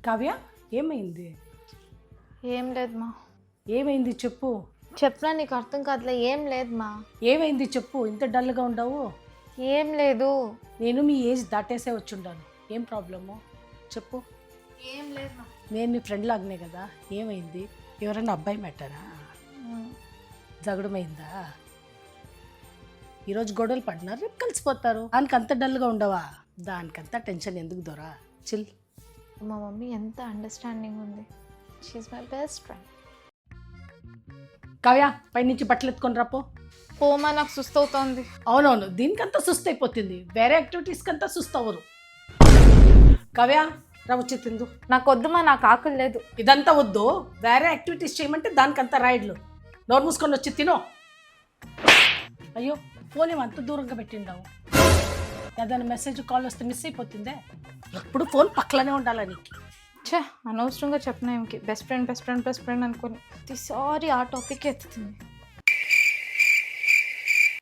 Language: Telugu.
కావ్య ఏమైంది? ఏం లేదు మా. ఏమైంది చెప్పు. చెప్పినా నీకు అర్థం కాదులే. ఏం లేదు మా. ఏమైంది చెప్పు. ఇంత డల్గా ఉండవు. ఏం లేదు. నేను మీ ఏజ్ దాటేసే వచ్చుండాను. ఏం ప్రాబ్లము చెప్పు. ఏం లేదు మా. నేను నీ ఫ్రెండ్ లాగానే కదా. ఏమైంది? ఎవరైనా అబ్బాయి మెట్టారా? జగడమైందా? ఈరోజు గొడవలు పడినారు, రేపు కలిసిపోతారు. దానికి అంత డల్గా ఉండవా? దానికంతా టెన్షన్ ఎందుకు దొరా? చిల్. మా మమ్మీ ఎంత అండర్స్టాండింగ్ ఉంది. She my best friend. Kavya పైనుంచి బట్టలు ఎత్తుకొని రాపో. పోమా, నాకు సుస్తవుతోంది. అవునవును, దీనికంతా సుస్తు అయిపోతుంది. వేరే యాక్టివిటీస్కి అంతా సుస్తు అవ్వరు. కావ్య రా వచ్చి తిందు. నాకు వద్దు మా, నాకు ఆకలి లేదు. ఇదంతా వద్దు, వేరే యాక్టివిటీస్ చేయమంటే దానికంతా రాయిడ్లు. నోరు మూసుకొని వచ్చి తినో. అయ్యో ఫోన్ ఏమంత దూరంగా పెట్టిండావు. ఏదైనా మెసేజ్ కాల్ వస్తే మిస్ అయిపోతుందే. ఎప్పుడు ఫోన్ పక్కలోనే ఉండాలా నీకు? ఛే, అనవసరంగా చెప్పినా ఏమికి best friend best friend best friend అనుకోని ప్రతిసారి ఆ టాపిక్ ఎత్తుతుంది.